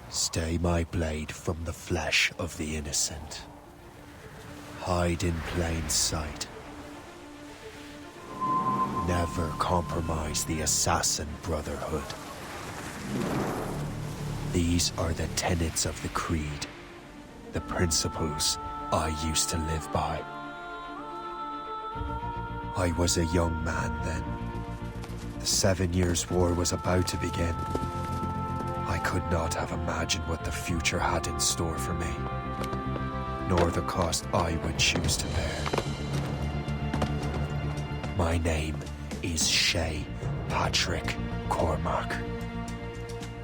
Stay my blade from the flesh of the innocent. Hide in plain sight. Never compromise the assassin brotherhood. These are the tenets of the creed, the principles I used to live by. I was a young man then. The 7 Years' War was about to begin. I could not have imagined what the future had in store for me, nor the cost I would choose to bear. My name is Shay Patrick Cormac.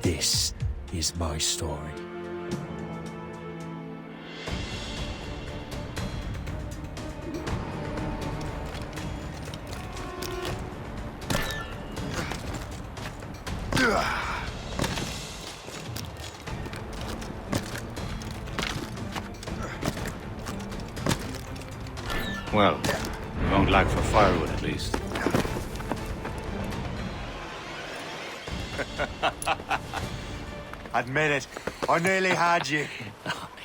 This is my story. Well, we won't lack for firewood at least. Admit it, I nearly had you.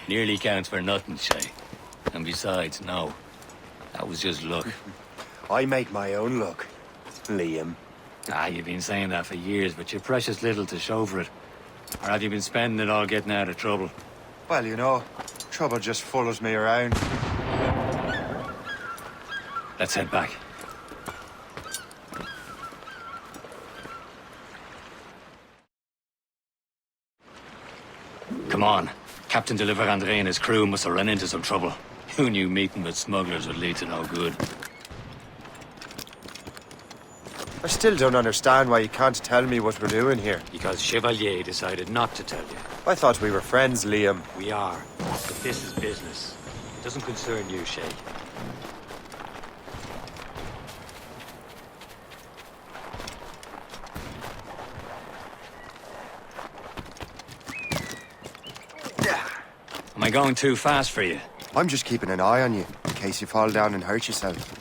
Nearly counts for nothing, Shay. And besides, no. That was just luck. I make my own luck, Liam. You've been saying that for years, but you've precious little to show for it. Or have you been spending it all getting out of trouble? Well, you know, trouble just follows me around. Let's head back. Come on. Captain de Andre and his crew must have run into some trouble. Who knew meeting with smugglers would lead to no good? I still don't understand why you can't tell me what we're doing here. Because Chevalier decided not to tell you. I thought we were friends, Liam. We are. But this is business. It doesn't concern you, Shay. Am I going too fast for you? I'm just keeping an eye on you, in case you fall down and hurt yourself.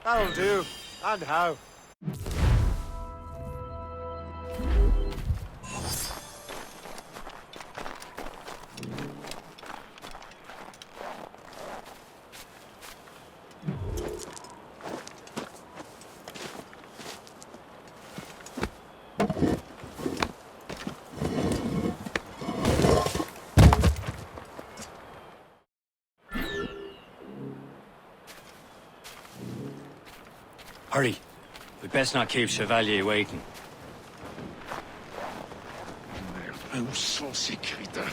That'll do. And how? Hurry. We'd best not keep Chevalier waiting. Où sont ces crétins?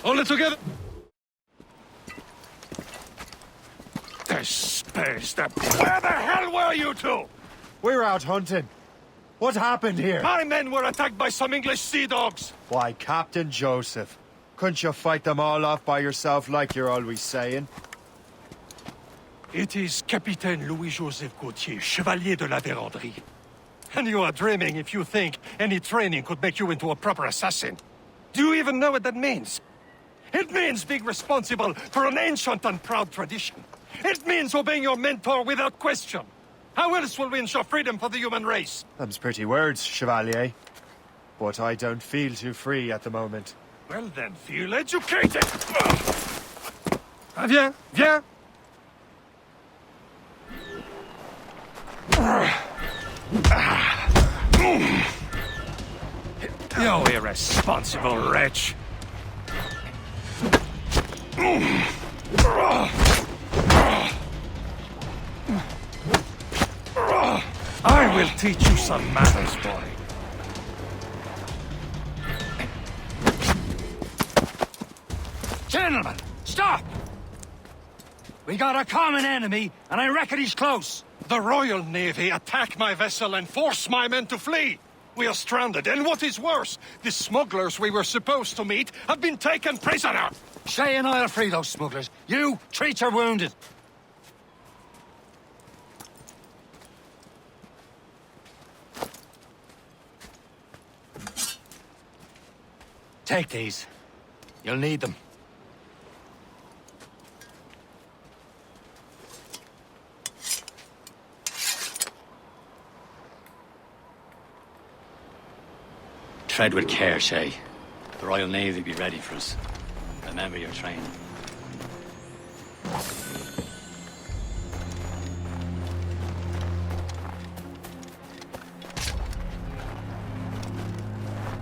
Hold it together! Where the hell were you two? We're out hunting. What happened here? My men were attacked by some English sea dogs. Why, Captain Joseph. Couldn't you fight them all off by yourself like you're always saying? It is Capitaine Louis-Joseph Gauthier, Chevalier de la Vérendrye. And you are dreaming if you think any training could make you into a proper assassin. Do you even know what that means? It means being responsible for an ancient and proud tradition. It means obeying your mentor without question. How else will we ensure freedom for the human race? Them's pretty words, Chevalier. But I don't feel too free at the moment. Well then, feel educated! Viens, viens! You irresponsible wretch! I will teach you some manners, boy. Gentlemen, stop! We got a common enemy, and I reckon he's close. The Royal Navy attack my vessel and force my men to flee. We are stranded, and what is worse, the smugglers we were supposed to meet have been taken prisoner! Shay and I'll free those smugglers. You, treat your wounded. Take these. You'll need them. Tread with care, Shay. The Royal Navy be ready for us. Remember your training.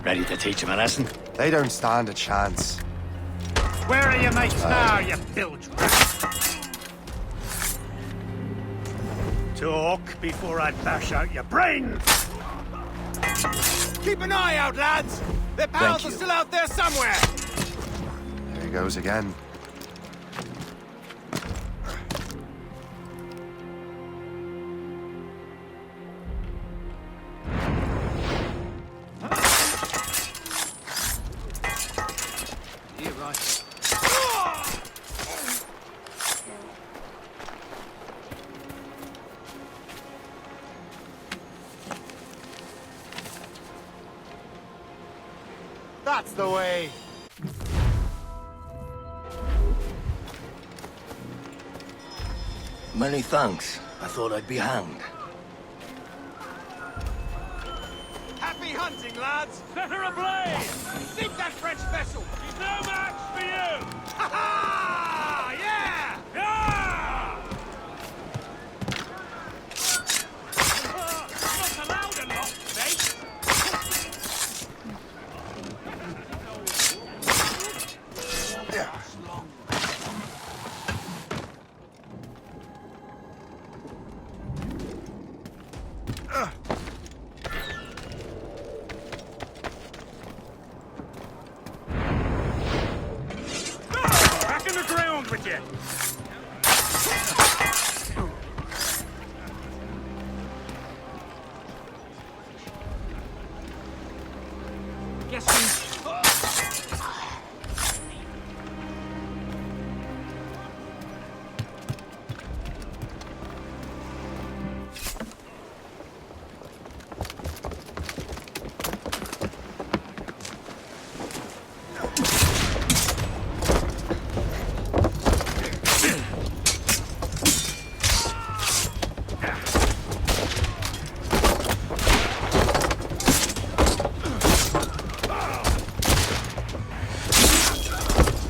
Ready to teach him a lesson? They don't stand a chance. Where are your mates now, you bilge rat? Talk before I bash out your brains! Keep an eye out, lads! Their pals are still out there somewhere! There he goes again. You're right. That's the way! Many thanks. I thought I'd be hanged. Happy hunting, lads! Set her ablaze! Sink that French vessel! She's no match for you! Ha ha! Yeah! Yeah! Not allowed a lot, mate! Back in the ground with you! Guess who's...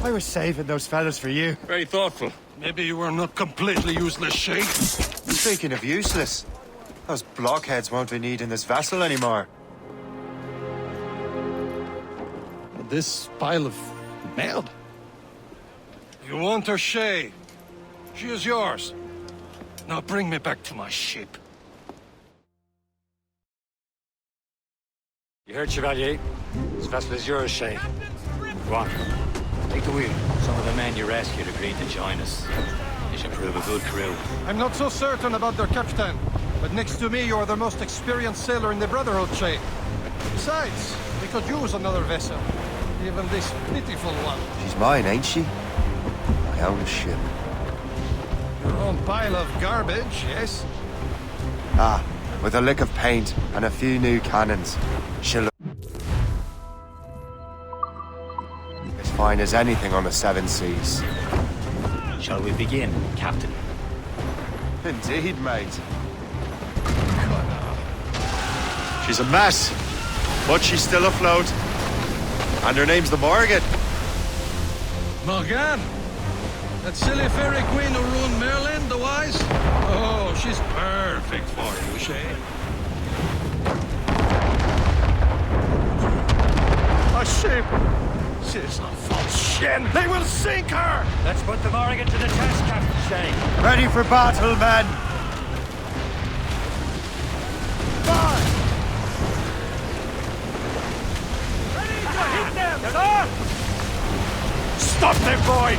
I was saving those fellas for you. Very thoughtful. Maybe you were not completely useless, Shay. Speaking of useless, those blockheads won't be needing this vessel anymore. This pile of merde? You want her, Shay? She is yours. Now bring me back to my ship. You heard, Chevalier? This vessel is yours, Shay. Go on. Take the wheel. Some of the men you rescued agreed to join us. You should prove a good crew. I'm not so certain about their captain, but next to me, you're the most experienced sailor in the Brotherhood, Shay. Besides, we could use another vessel. Even this pitiful one. She's mine, ain't she? My own ship. Your own pile of garbage, yes? Ah, with a lick of paint and a few new cannons. She'll look as fine as anything on the seven seas. Shall we begin, Captain? Indeed, mate. She's a mess, but she's still afloat. And her name's the Morgan. Morgan? That silly fairy queen who ruined Merlin, the wise? Oh, she's perfect for you, Shay. A ship! She's a false shin! They will sink her! Let's put the Morrigan to the test, Captain Shay. Ready for battle, men! Hit them, sir! Stop them, boy!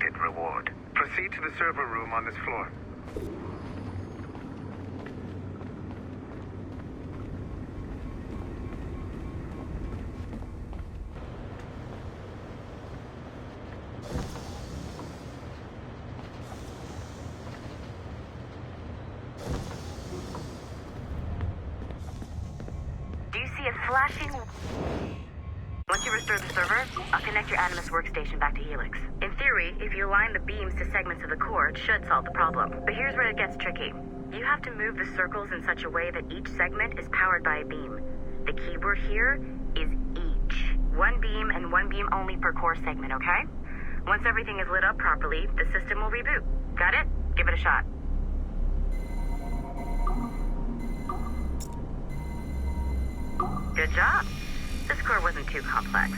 unexpected reward. Proceed to the server room on this floor. Do you see a flashing... Once you restore the server, I'll connect your Animus workstation back to Helix. In theory, if you align the beams to segments of the core, it should solve the problem. But here's where it gets tricky. You have to move the circles in such a way that each segment is powered by a beam. The keyword here is each. One beam and one beam only per core segment, okay? Once everything is lit up properly, the system will reboot. Got it? Give it a shot. Good job. This core wasn't too complex,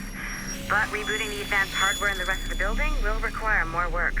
but rebooting the advanced hardware in the rest of the building will require more work.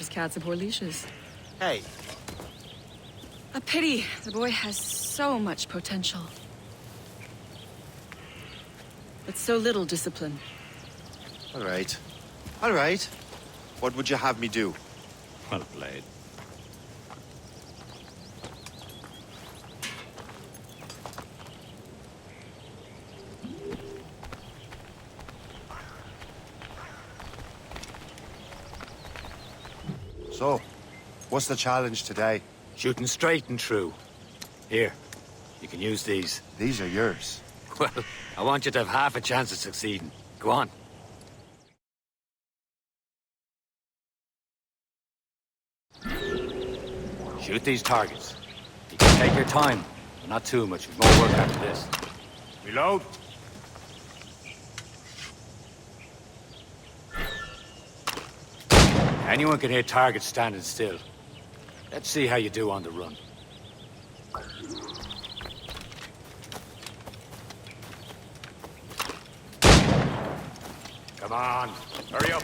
much as cats abhor leashes. Hey. A pity. The boy has so much potential. But so little discipline. All right. All right. What would you have me do? Well played. So, what's the challenge today? Shooting straight and true. Here, you can use these. These are yours. Well, I want you to have half a chance of succeeding. Go on. Shoot these targets. You can take your time, but not too much. We've more work after this. Reload. Anyone can hit targets standing still. Let's see how you do on the run. Come on, hurry up.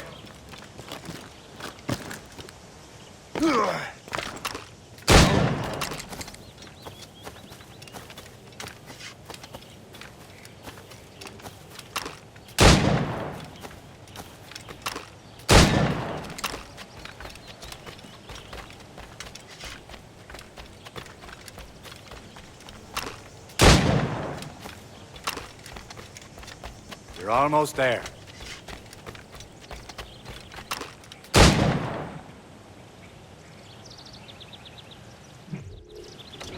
You're almost there.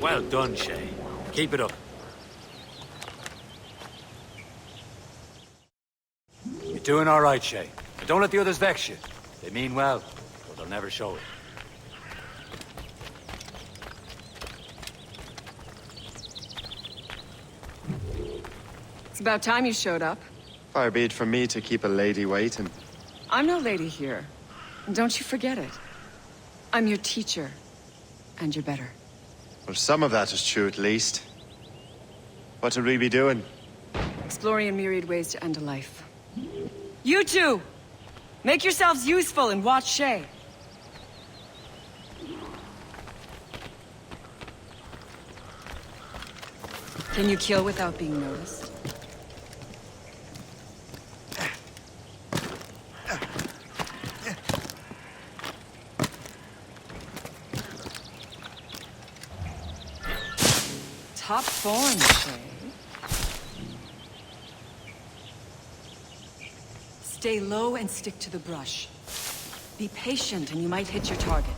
Well done, Shay. Keep it up. You're doing all right, Shay. But don't let the others vex you. They mean well, but they'll never show it. It's about time you showed up. Far be it from me to keep a lady waiting. I'm no lady here. And don't you forget it. I'm your teacher. And you're better. Well, some of that is true, at least. What would we be doing? Exploring a myriad ways to end a life. You two! Make yourselves useful and watch Shay. Can you kill without being noticed? Top form, Shay. Stay low and stick to the brush. Be patient and you might hit your target.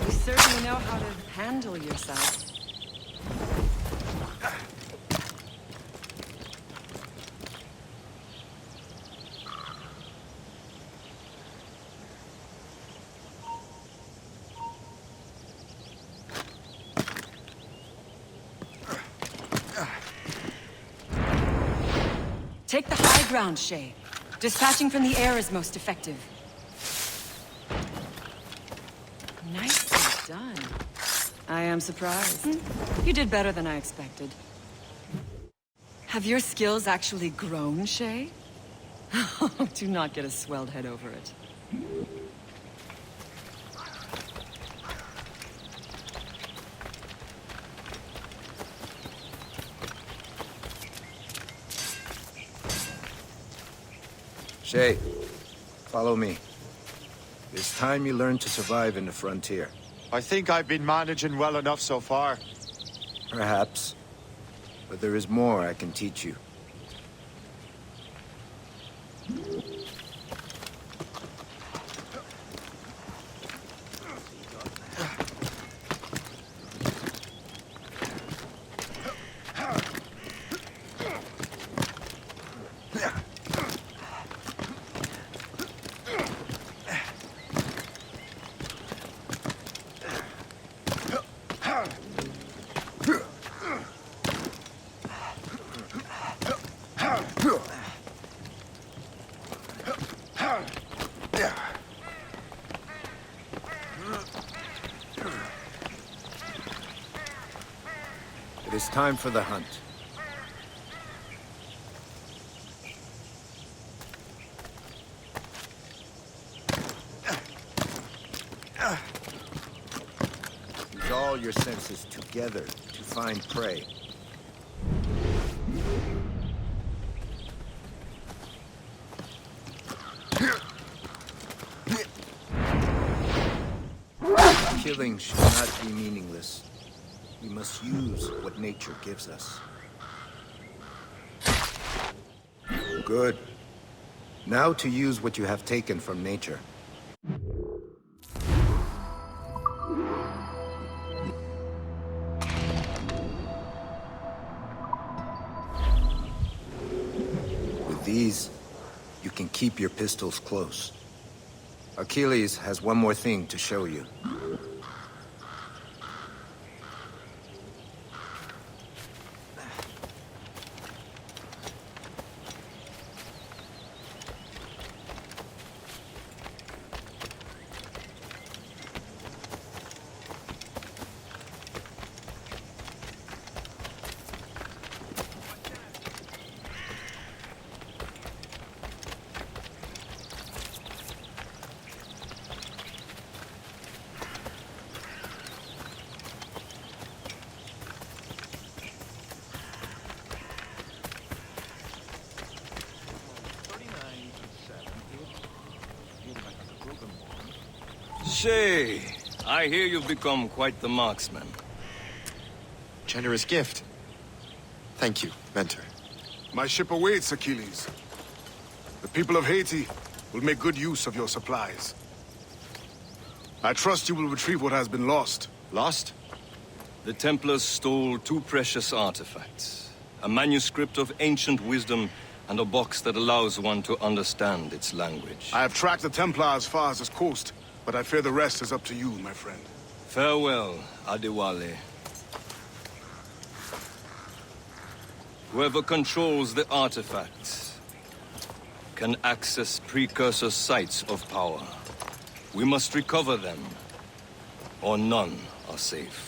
You certainly know how to handle yourself. Take the high ground, Shay. Dispatching from the air is most effective. Nicely done. I am surprised. You did better than I expected. Have your skills actually grown, Shay? Do not get a swelled head over it. Shay, follow me. It's time you learn to survive in the frontier. I think I've been managing well enough so far. Perhaps. But there is more I can teach you. It is time for the hunt. Use all your senses together to find prey. Killing should not be meaningless. We must use what nature gives us. Good. Now to use what you have taken from nature. With these, you can keep your pistols close. Achilles has one more thing to show you. Shay, I hear you've become quite the marksman. Generous gift. Thank you, Mentor. My ship awaits, Achilles. The people of Haiti will make good use of your supplies. I trust you will retrieve what has been lost. Lost? The Templars stole 2 precious artifacts. A manuscript of ancient wisdom and a box that allows one to understand its language. I have tracked the Templar as far as this coast, but I fear the rest is up to you, my friend. Farewell, Adewale. Whoever controls the artifacts can access precursor sites of power. We must recover them, or none are safe.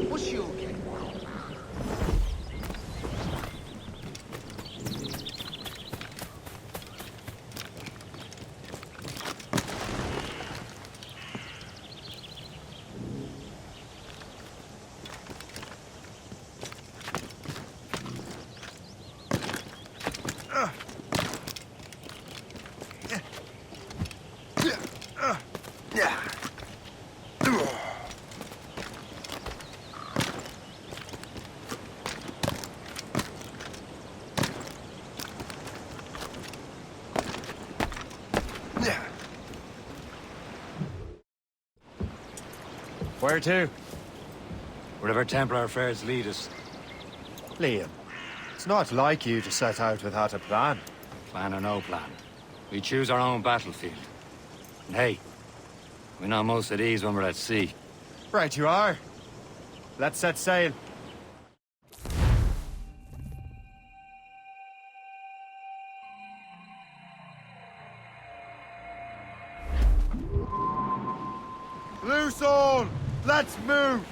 Was she okay? Where to? Wherever Templar affairs lead us. Liam, it's not like you to set out without a plan. Plan or no plan. We choose our own battlefield. And hey, we know most at ease when we're at sea. Right you are. Let's set sail. Loose all! Let's move!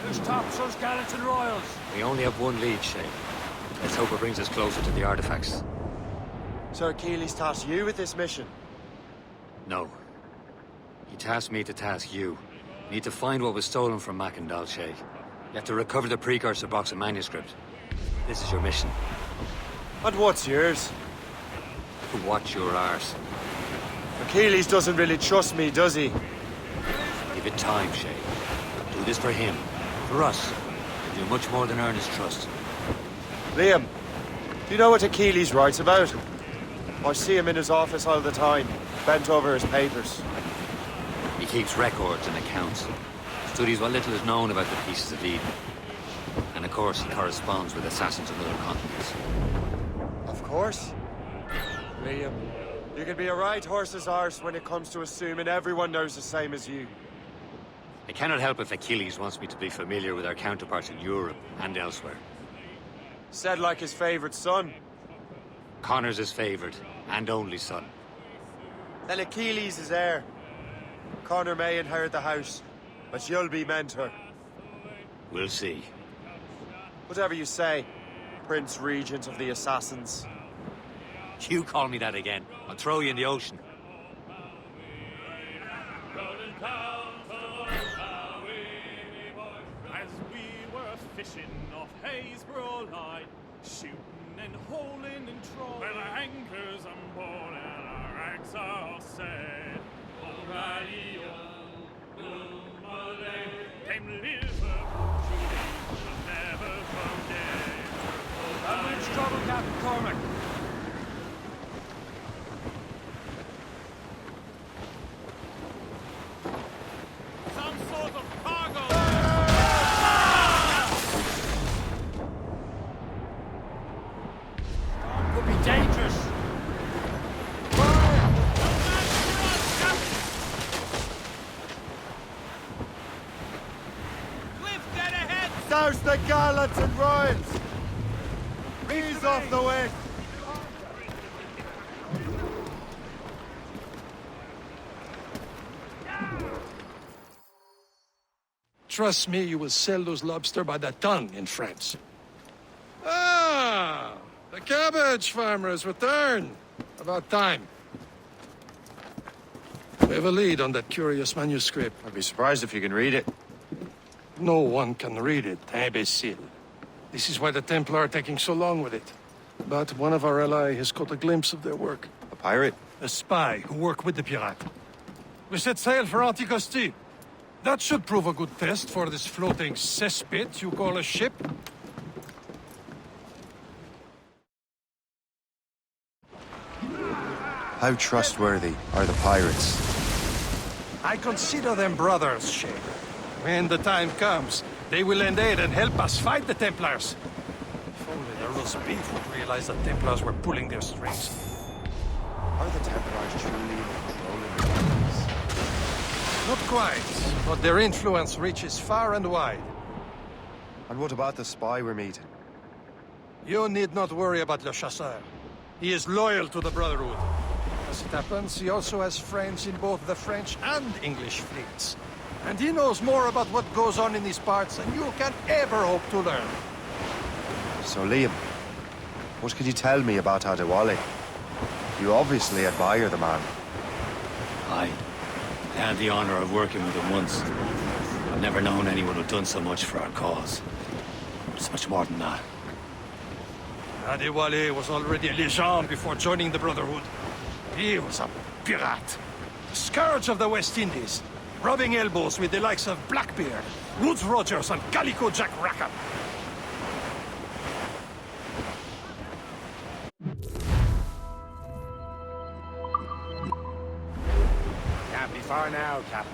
Who's topsails, gallants, and royals? We only have one lead, Shay. Let's hope it brings us closer to the artifacts. So Achilles tasked you with this mission? No. He tasked me to task you. You need to find what was stolen from Mackandal, Shay. You have to recover the precursor box of manuscript. This is your mission. And what's yours? To watch your arse. Achilles doesn't really trust me, does he? Give it time, Shay. Do this for him. For us. You do much more than earn his trust. Liam, do you know what Achilles writes about? I see him in his office all the time, bent over his papers. He keeps records and accounts. Studies what little is known about the pieces of Eden. And of course, he corresponds with assassins on other continents. Of course. Liam, you can be a right horse's arse when it comes to assuming everyone knows the same as you. I cannot help if Achilles wants me to be familiar with our counterparts in Europe and elsewhere. Said like his favorite son. Connor's his favorite and only son. Then Achilles is heir. Connor may inherit the house, but you'll be mentor. We'll see. Whatever you say, Prince Regent of the Assassins. You call me that again, I'll throw you in the ocean. As we were fishing off Haysborough line, shooting and holing in troll, where the anchors on board and our rags are all set. O'Reilly, came Liverpool, shooting, never forget. How much trouble, Captain Cormac? Some sort of cargo! Could be dangerous. Cliff, dead ahead! Douse the gallants and royals! Ease off the way! Trust me, you will sell those lobster by the ton in France. Ah, the cabbage farmer has returned. About time. We have a lead on that curious manuscript. I'd be surprised if you can read it. No one can read it, imbecile. This is why the Templar are taking so long with it. But one of our allies has caught a glimpse of their work. A pirate? A spy who worked with the pirate. We set sail for Anticosti. That should prove a good test for this floating cesspit you call a ship. How trustworthy are the pirates? I consider them brothers, Shay. When the time comes, they will lend aid and help us fight the Templars. If only the roast beef would realize the Templars were pulling their strings. Are the Templars truly in control of the Templars? Not quite, but their influence reaches far and wide. And what about the spy we're meeting? You need not worry about Le Chasseur. He is loyal to the Brotherhood. As it happens, he also has friends in both the French and English fleets. And he knows more about what goes on in these parts than you can ever hope to learn. So, Liam, what can you tell me about Adewale? You obviously admire the man. I had the honor of working with him once. I've never known anyone who'd done so much for our cause. It's much more than that. Adewale was already a legend before joining the Brotherhood. He was a pirate. The scourge of the West Indies. Rubbing elbows with the likes of Blackbeard, Woodes Rogers, and Calico Jack Rackham. Can't be far now, Captain.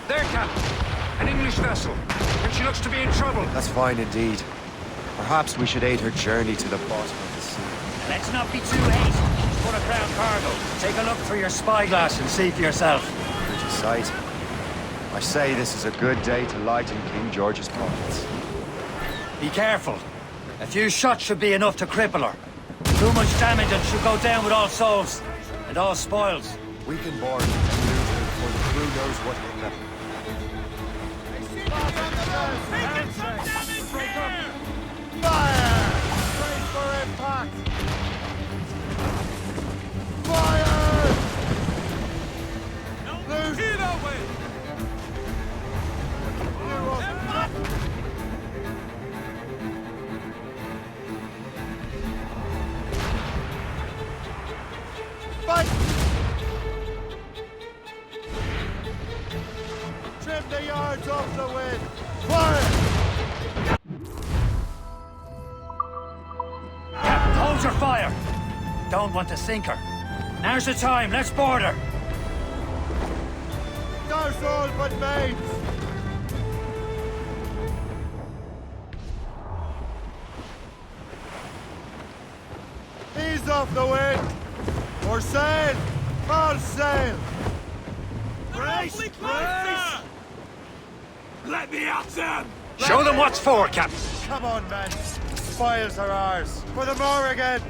There, Captain. An English vessel. And she looks to be in trouble. That's fine indeed. Perhaps we should aid her journey to the bottom of the sea. Let's not be too hasty. She's full of crown cargo. Take a look through your spyglass and see for yourself. Pretty sight. I say this is a good day to lighten King George's pockets. Be careful. A few shots should be enough to cripple her. Too much damage and she'll go down with all souls. And all spoils. We can board and loot her before the crew knows what hit them. Fire! Brace for impact! Fire! Lose! Fight! Trim the yards off the wind! Fire! Captain, hold your fire! Don't want to sink her. Now's the time, let's board her! There's all but mates! Ease off the wind! Or sail! All sail! Brace! Brace! Let me out, Sam! Show them what's for, Captain! Come on, men! Spoils are ours! For the more again!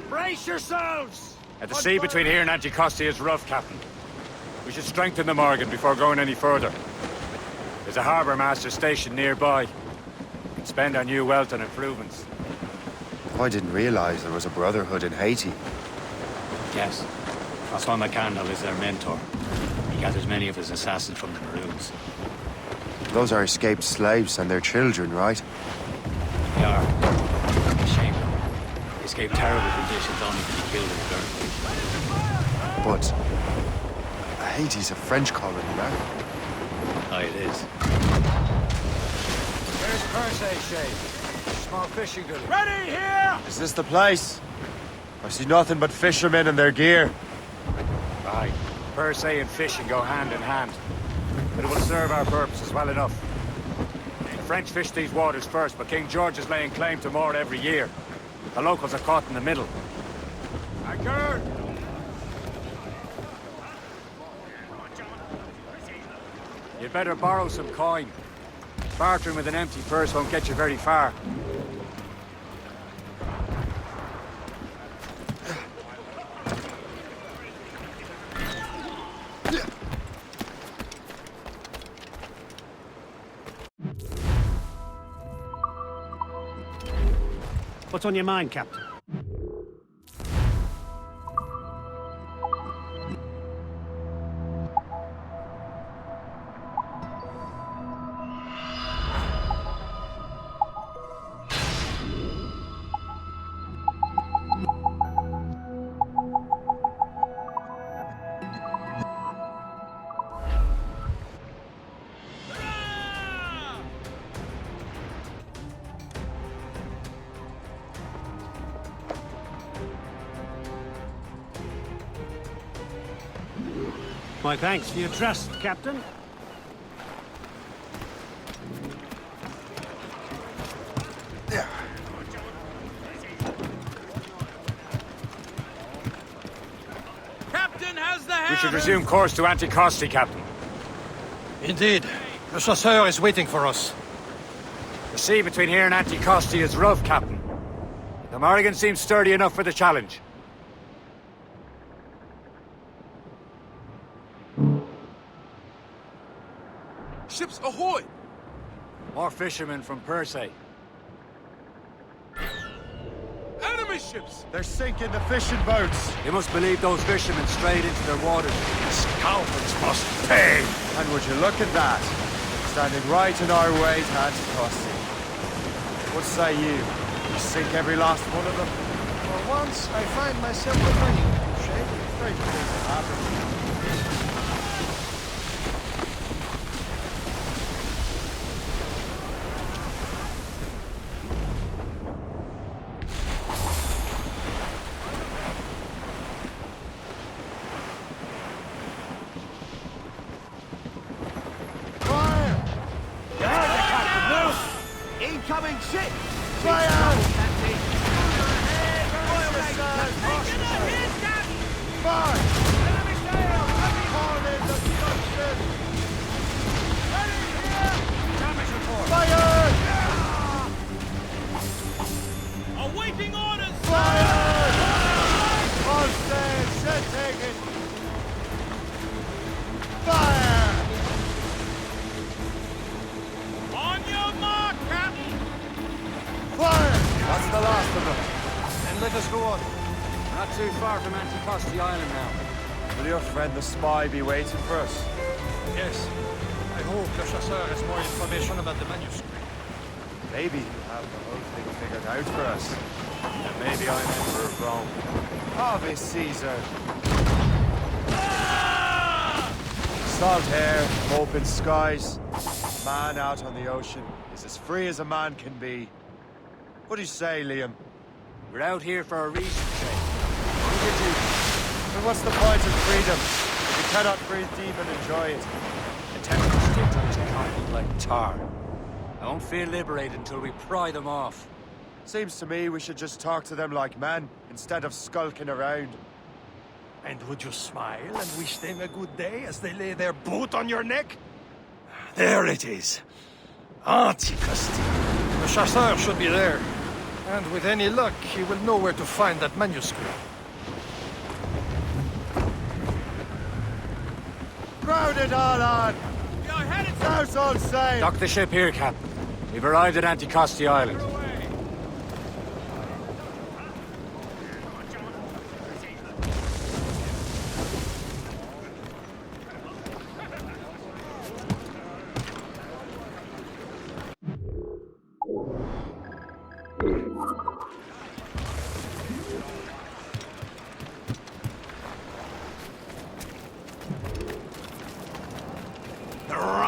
Brace yourselves! The sea between here and Anticosti is rough, Captain. We should strengthen the Morgan before going any further. There's a harbour master stationed nearby. We can spend our new wealth on improvements. I didn't realize there was a brotherhood in Haiti. Yes. Francois McCandle is their mentor. He gathers many of his assassins from the Maroons. Those are escaped slaves and their children, right? They are. A shame. They escaped terrible conditions only to be killed in the dirt. But Haiti's a French colony, right? Aye, it is. Where's Percy, Shay? Small fishing village. Ready here! Is this the place? I see nothing but fishermen and their gear. Aye. Percy and fishing go hand in hand. But it will serve our purposes well enough. The French fish these waters first, but King George is laying claim to more every year. The locals are caught in the middle. Anchor! You'd better borrow some coin. Bartering with an empty purse won't get you very far. What's on your mind, Captain? My thanks for your trust, Captain. Captain has the We should resume course to Anticosti, Captain. Indeed. The chasseur is waiting for us. The sea between here and Anticosti is rough, Captain. The Morrigan seems sturdy enough for the challenge. Ships ahoy! More fishermen from Percy. Enemy ships! They're sinking the fishing boats. They must believe those fishermen strayed into their waters. Scoundrels must pay! And would you look at that? Standing right in our way to Anticosti. What say you? You sink every last one of them? For once, I find myself agreeing, Shay. Great things have happened. Incoming ship! Fire! Awaiting orders! Fire! All sail, set taken! Fire! On your mark, Captain! Fire! That's the last of them. Then let us go on. Not too far from Anticosti Island now. Will your friend the spy be waiting for us? Yes. I hope the chasseur has more information about the manuscript. Maybe he'll have the whole thing figured out for us. And maybe I'm Emperor of Rome. Ave Caesar. Salt air, open skies. Man out on the ocean is as free as a man can be. What do you say, Liam? We're out here for a reason, Shay. Then what's the point of freedom if you cannot breathe deep and enjoy it? The tentacles stick to this continent like tar. I won't feel liberated until we pry them off. Seems to me we should just talk to them like men, instead of skulking around. And would you smile and wish them a good day as they lay their boot on your neck? There it is. Anticosti. The chasseur should be there. And with any luck, he will know where to find that manuscript. Crowd it all on! We are headed South all sail! Dock the ship here, Captain. We've arrived at Anticosti Island.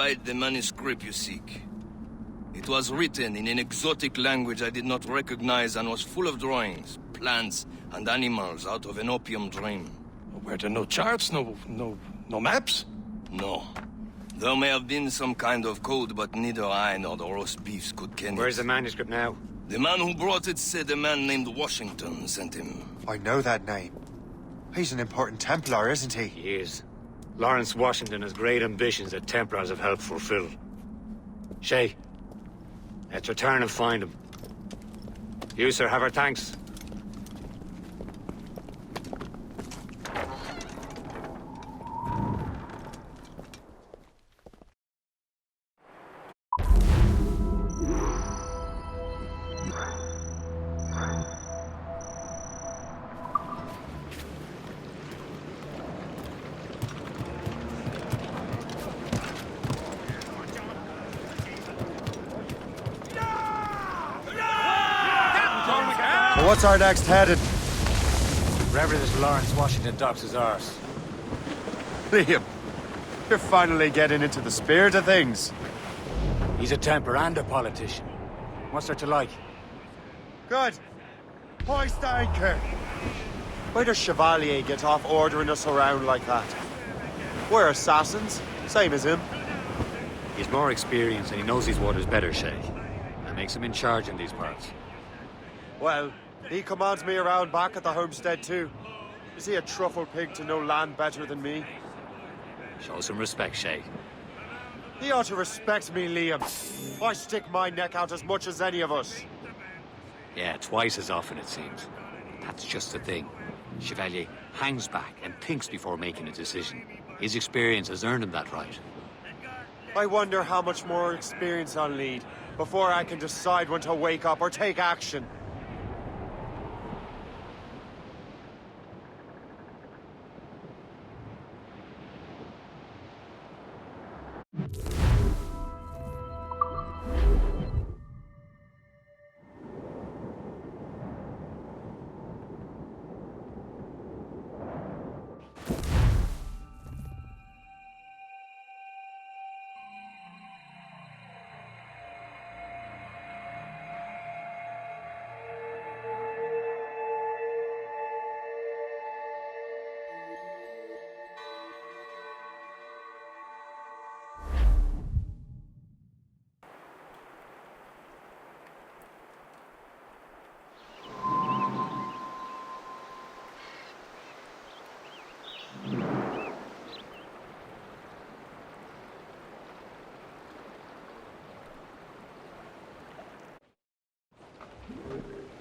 spied the manuscript you seek. It was written in an exotic language I did not recognize and was full of drawings, plants, and animals out of an opium dream. Were there no charts, no maps? No. There may have been some kind of code, but neither I nor the roast beefs could ken it. Where's the manuscript now? The man who brought it said a man named Washington sent him. I know that name. He's an important Templar, isn't he? He is. Lawrence Washington has great ambitions that Templars have helped fulfill. Shay, let's return and find him. You, sir, have our thanks. So what's our next headed? Wherever this Lawrence Washington docks is ours. Liam, you're finally getting into the spirit of things. He's a Templar and a politician. What's there to like? Good. Hoist anchor. Why does Chevalier get off ordering us around like that? We're assassins, same as him. He's more experienced and he knows these waters better, Shay. That makes him in charge in these parts. Well, he commands me around back at the homestead too. Is he a truffle pig to know land better than me? Show some respect, Shay. He ought to respect me, Liam. I stick my neck out as much as any of us. Yeah, twice as often it seems. That's just the thing. Chevalier hangs back and thinks before making a decision. His experience has earned him that right. I wonder how much more experience I'll need before I can decide when to wake up or take action.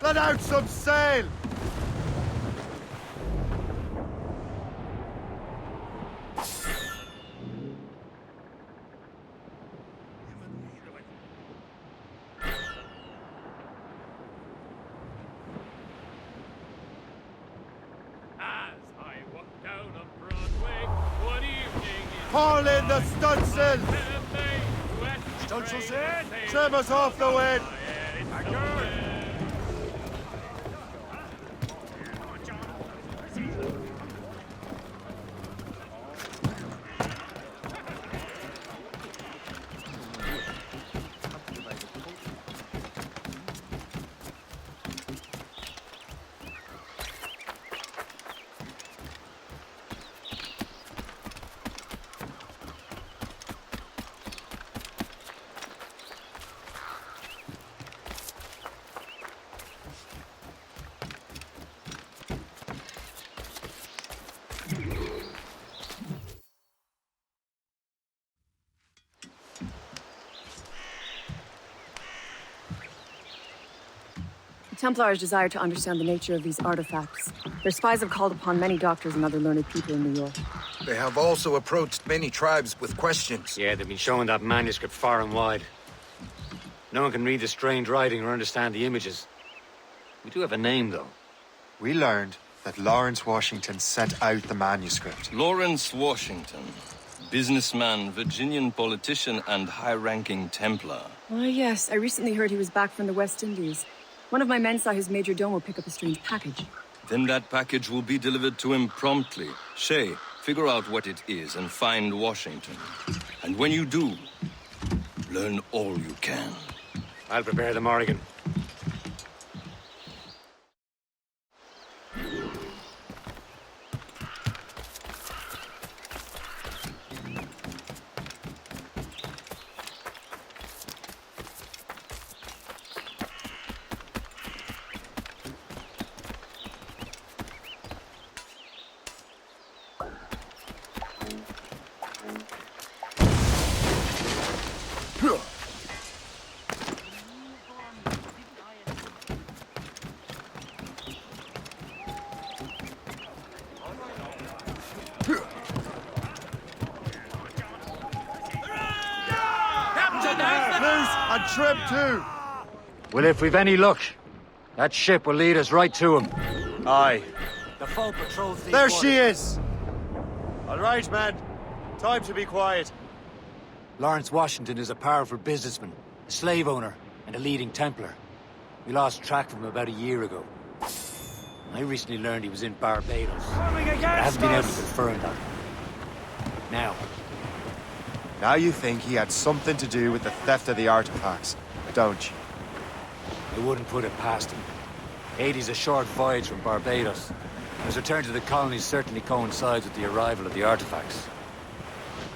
Let out some sail! Haul in the stunsail! Stunsails in! Trim us off the wind! Templars desire to understand the nature of these artifacts. Their spies have called upon many doctors and other learned people in New York. They have also approached many tribes with questions. Yeah, they've been showing that manuscript far and wide. No one can read the strange writing or understand the images. We do have a name, though. We learned that Lawrence Washington sent out the manuscript. Lawrence Washington. Businessman, Virginian politician, and high-ranking Templar. Ah, yes. I recently heard he was back from the West Indies. One of my men saw his major domo pick up a strange package. Then that package will be delivered to him promptly. Shay, figure out what it is and find Washington. And when you do, learn all you can. I'll prepare the Morrigan. And Trip too. Well, if we've any luck, that ship will lead us right to him. Aye. The foe patrols these There waters. she is. All right, man. Time to be quiet. Lawrence Washington is a powerful businessman, a slave owner, and a leading Templar. We lost track of him about a year ago. I recently learned he was in Barbados. I haven't been able to confirm that. Now you think he had something to do with the theft of the artifacts, don't you? I wouldn't put it past him. Haiti's a short voyage from Barbados. His return to the colonies certainly coincides with the arrival of the artifacts.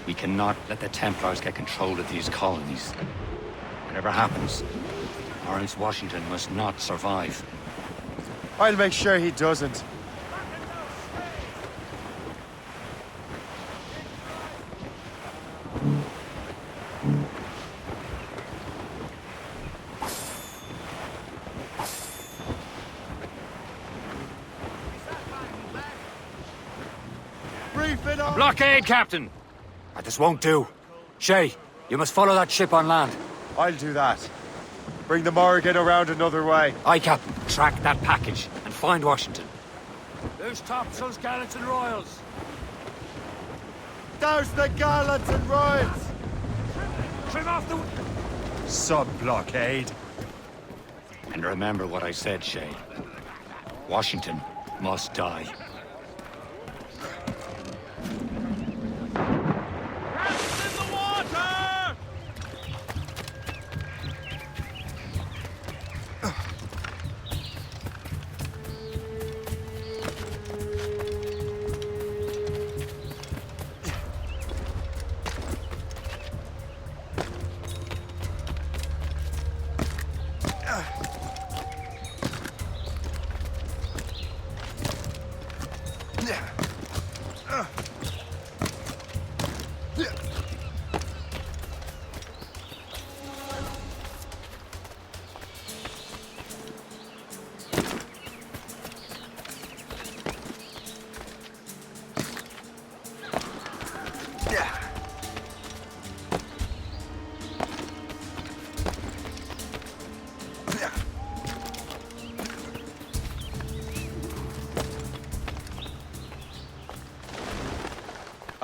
We cannot let the Templars get control of these colonies. Whatever happens, Lawrence Washington must not survive. I'll make sure he doesn't. Blockade, Captain! This won't do. Shay, you must follow that ship on land. I'll do that. Bring the Morrigan around another way. Aye, Captain. Track that package and find Washington. There's topsails, gallants, and royals. Douse the gallants and royals! Trim off the... Sub-blockade. And remember what I said, Shay. Washington must die.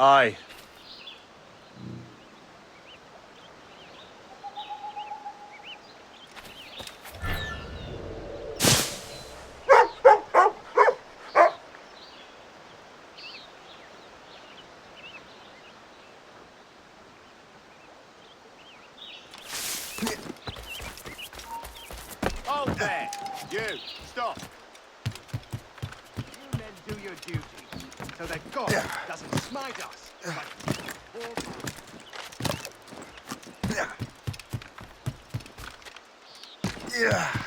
Aye. Hold there! You, stop! You men do your duty, so that God doesn't smite us. Yeah.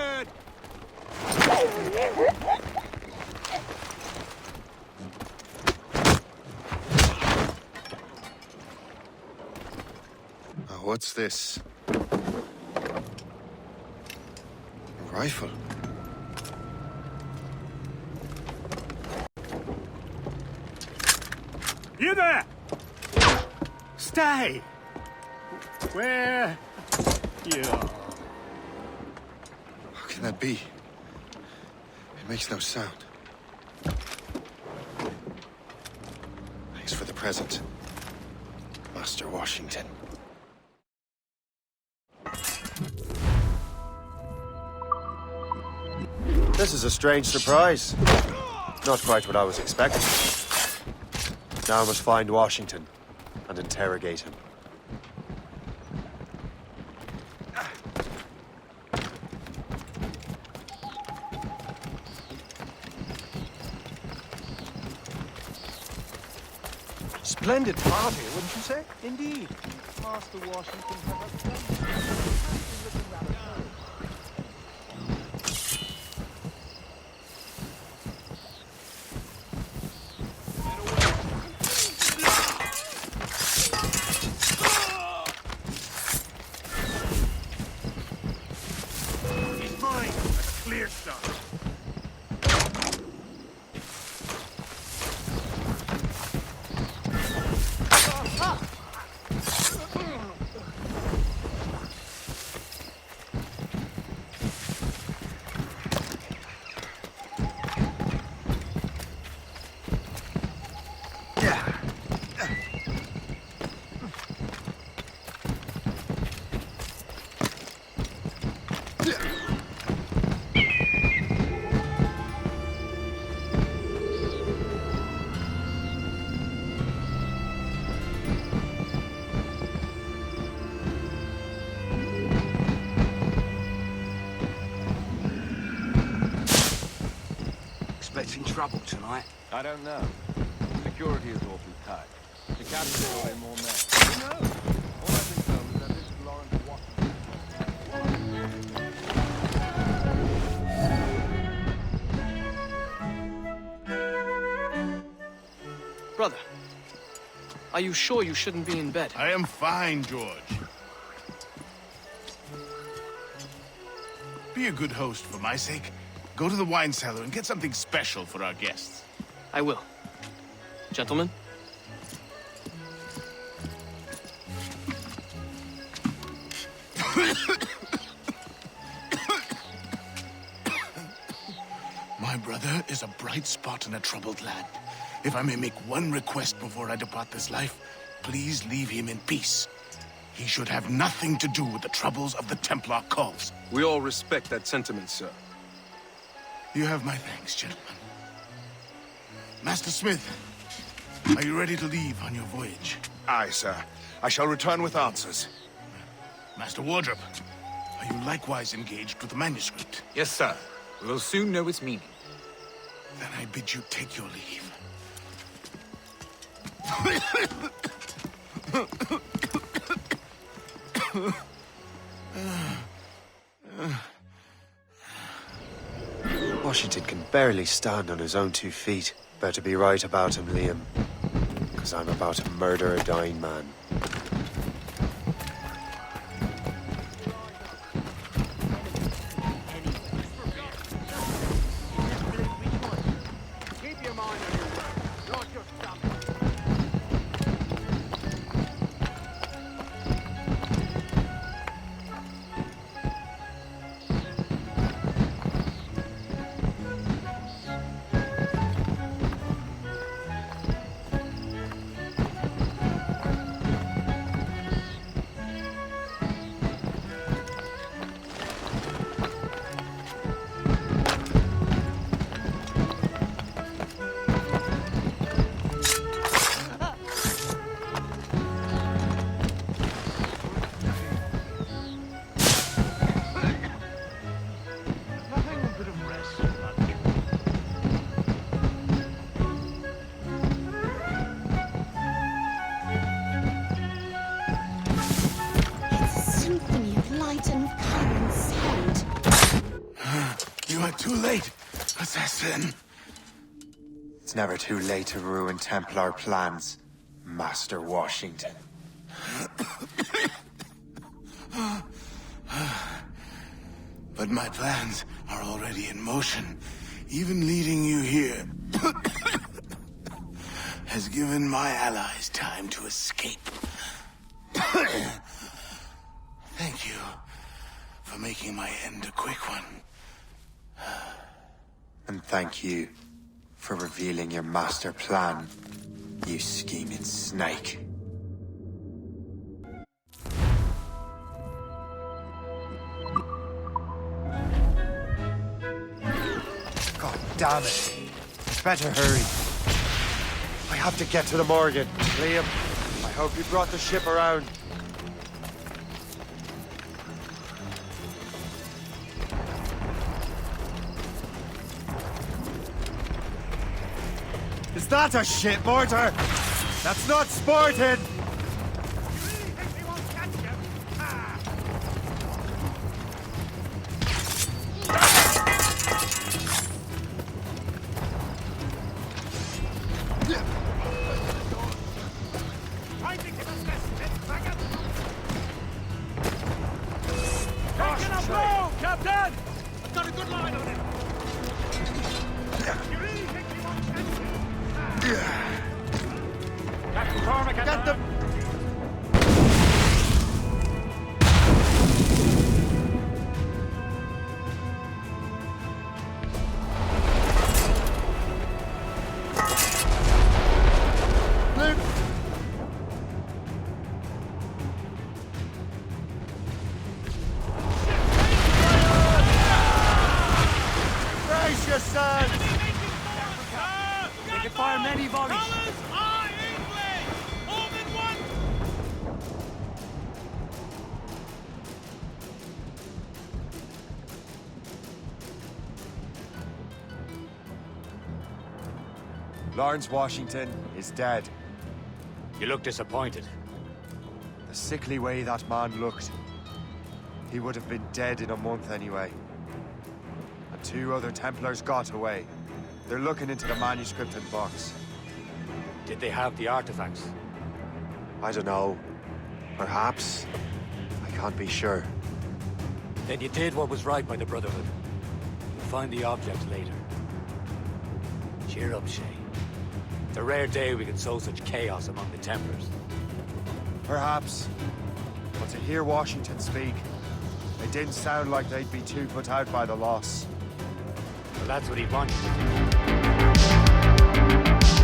head! What's this? A rifle. You there! Stay! Where you are? How can that be? It makes no sound. Thanks for the present, Master Washington. This is a strange surprise. Not quite what I was expecting. Now I must find Washington and interrogate him. Splendid party, wouldn't you say? Indeed. Master Washington has a He's mine. That's a clear start. Expecting trouble tonight? I don't know. Security is awfully tight. The captain will be more men. Who knows? All I think, though, is that this is Lawrence Washington. Brother, are you sure you shouldn't be in bed? I am fine, George. Be a good host for my sake. Go to the wine cellar and get something special for our guests. I will. Gentlemen? My brother is a bright spot in a troubled land. If I may make one request before I depart this life, please leave him in peace. He should have nothing to do with the troubles of the Templar cause. We all respect that sentiment, sir. You have my thanks, gentlemen. Master Smith, are you ready to leave on your voyage? Aye, sir. I shall return with answers. Master Wardrop, are you likewise engaged with the manuscript? Yes, sir. We will soon know its meaning. Then I bid you take your leave. Washington can barely stand on his own 2 feet. Better be right about him, Liam. Because I'm about to murder a dying man. Keep your mind on your work. Not just stuff. You are too late, assassin. It's never too late to ruin Templar plans, Master Washington. But my plans are already in motion. Even leading you here has given my allies time to escape. Thank you for making my end a quick one. And thank you for revealing your master plan, you scheming snake. God damn it. Better hurry. I have to get to the Morgan. Liam, I hope you brought the ship around. Is that a ship mortar? That's not sporting! Captain! I've got a good line on him! You really think he won't catch you? Captain Cormac, get them! Lawrence Washington is dead. You look disappointed. The sickly way that man looked, he would have been dead in a month anyway. And 2 other Templars got away. They're looking into the manuscript and box. Did they have the artifacts? I don't know. Perhaps. I can't be sure. Then you did what was right by the Brotherhood. You'll find the object later. Cheer up, Shay. It's a rare day we can sow such chaos among the Templars. Perhaps. But to hear Washington speak, it didn't sound like they'd be too put out by the loss. Well, that's what he wanted to do.